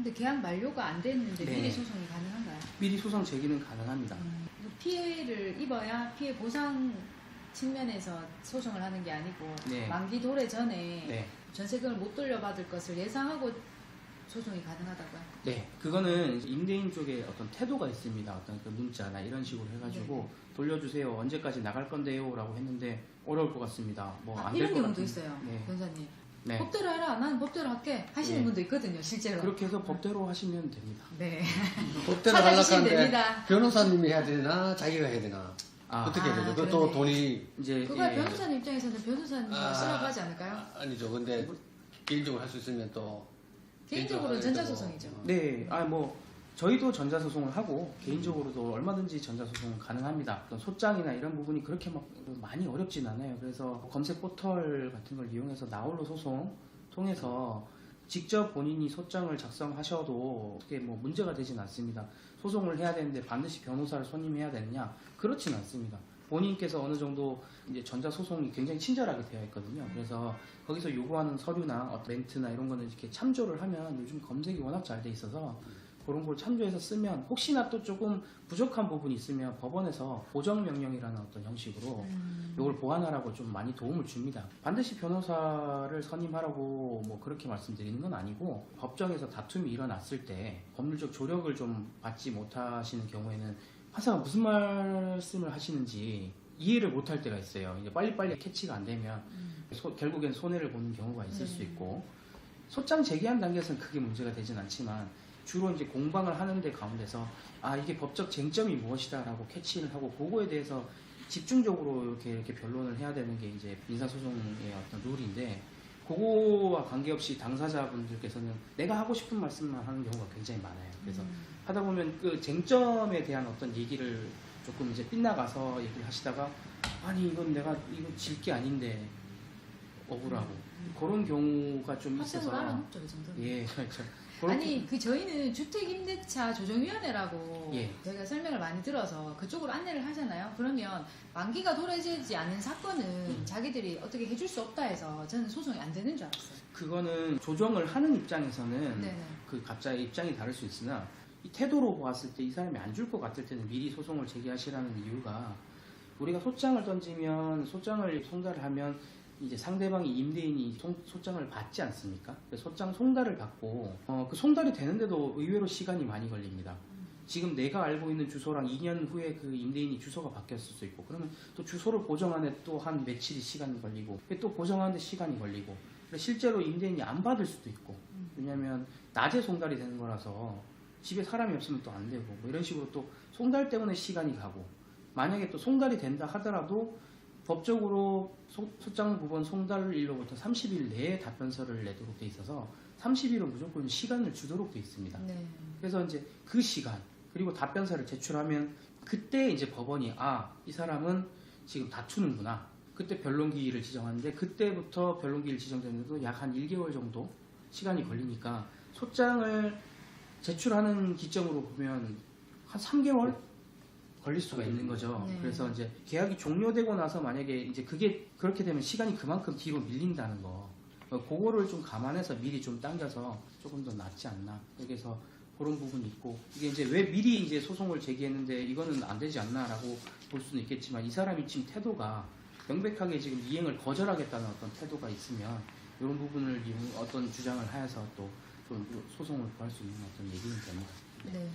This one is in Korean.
근데 계약 만료가 안 됐는데 네. 미리 소송이 가능한가요? 미리 소송 제기는 가능합니다. 피해를 입어야 피해 보상 측면에서 소송을 하는 게 아니고 네. 만기 도래 전에 네. 전세금을 못 돌려받을 것을 예상하고 소송이 가능하다고요? 네, 그거는 임대인 쪽에 어떤 태도가 있습니다. 어떤 그 문자나 이런 식으로 해가지고 네. 돌려주세요. 언제까지 나갈 건데요? 라고 했는데 어려울 것 같습니다. 뭐 안 될 이런 것 경우도 같은데. 있어요, 네. 변호사님. 네. 법대로 해라, 나는 법대로 할게 하시는 네. 분도 있거든요, 실제로. 그렇게 해서 법대로 하시면 됩니다. 네. 법대로 찾아주시면 하려고 됩니다. 하는데 변호사님이 해야 되나 자기가 해야 되나 어떻게 해야 되죠? 그것도 그러네. 돈이 이제 그거 예, 변호사님 입장에서는 변호사님 쓰라고 하지 않을까요? 아니죠. 근데 개인적으로 할 수 있으면 또 개인적으로는 개인적으로 전자소송이죠. 네, 뭐 저희도 전자소송을 하고 개인적으로도 얼마든지 전자소송은 가능합니다. 어떤 소장이나 이런 부분이 그렇게 막 많이 어렵진 않아요. 그래서 검색 포털 같은 걸 이용해서 나홀로 소송 통해서 직접 본인이 소장을 작성하셔도 어떻게 뭐 문제가 되진 않습니다. 소송을 해야 되는데 반드시 변호사를 선임해야 되느냐? 그렇진 않습니다. 본인께서 어느 정도 이제 전자소송이 굉장히 친절하게 되어 있거든요. 그래서 거기서 요구하는 서류나 멘트나 이런 거는 이렇게 참조를 하면 요즘 검색이 워낙 잘 돼 있어서 그런 걸 참조해서 쓰면 혹시나 또 조금 부족한 부분이 있으면 법원에서 보정명령이라는 어떤 형식으로 이걸 보완하라고 좀 많이 도움을 줍니다. 반드시 변호사를 선임하라고 뭐 그렇게 말씀드리는 건 아니고 법정에서 다툼이 일어났을 때 법률적 조력을 좀 받지 못하시는 경우에는 판사가 무슨 말씀을 하시는지 이해를 못할 때가 있어요. 이제 빨리빨리 캐치가 안 되면 결국엔 손해를 보는 경우가 있을 수 있고 소장 제기한 단계에서는 크게 문제가 되진 않지만 주로 이제 공방을 하는데 가운데서 이게 법적 쟁점이 무엇이다라고 캐치를 하고 그거에 대해서 집중적으로 이렇게 변론을 해야 되는 게 이제 민사소송의 어떤 룰인데 그거와 관계없이 당사자분들께서는 내가 하고 싶은 말씀만 하는 경우가 굉장히 많아요. 그래서 하다 보면 그 쟁점에 대한 어떤 얘기를 조금 이제 빗나가서 얘기를 하시다가 아니 이건 내가 이거 질 게 아닌데 억울하고 그런 경우가 좀 있어서 알아놓죠, 이 정도는. 예, 그렇죠. 아니 저희는 주택임대차 조정위원회라고 예. 저희가 설명을 많이 들어서 그쪽으로 안내를 하잖아요. 그러면 만기가 도래되지 않은 사건은 자기들이 어떻게 해줄 수 없다 해서 저는 소송이 안 되는 줄 알았어요. 그거는 조정을 하는 입장에서는 네네. 그 각자의 입장이 다를 수 있으나 이 태도로 보았을 때 이 사람이 안 줄 것 같을 때는 미리 소송을 제기하시라는 이유가 우리가 소장을 던지면 소장을 송달을 하면 이제 상대방이 임대인이 소장을 받지 않습니까? 소장 송달을 받고 그 송달이 되는데도 의외로 시간이 많이 걸립니다. 지금 내가 알고 있는 주소랑 2년 후에 그 임대인이 주소가 바뀌었을 수 있고 그러면 또 주소를 보정하는데 또 한 며칠이 시간이 걸리고 또 보정하는데 시간이 걸리고 실제로 임대인이 안 받을 수도 있고 왜냐하면 낮에 송달이 되는 거라서 집에 사람이 없으면 또 안 되고 뭐 이런 식으로 또 송달 때문에 시간이 가고 만약에 또 송달이 된다 하더라도 법적으로 소장 부분 송달일로부터 30일 내에 답변서를 내도록 돼 있어서 30일은 무조건 시간을 주도록 돼 있습니다. 네. 그래서 이제 그 시간 그리고 답변서를 제출하면 그때 이제 법원이 이 사람은 지금 다투는구나. 그때 변론기일을 지정하는데 그때부터 변론기일 지정되는데도 약 한 1개월 정도 시간이 걸리니까 소장을 제출하는 기점으로 보면 한 3개월 걸릴 수가 있는 거죠. 네. 그래서 이제 계약이 종료되고 나서 만약에 이제 그게 그렇게 되면 시간이 그만큼 뒤로 밀린다는 거. 그거를 좀 감안해서 미리 좀 당겨서 조금 더 낫지 않나. 그래서 그런 부분이 있고 이게 이제 왜 미리 이제 소송을 제기했는데 이거는 안 되지 않나라고 볼 수는 있겠지만 이 사람이 지금 태도가 명백하게 지금 이행을 거절하겠다는 어떤 태도가 있으면 이런 부분을 어떤 주장을 하여서 또 좀 소송을 구할 수 있는 어떤 얘기는 됩니다. 네.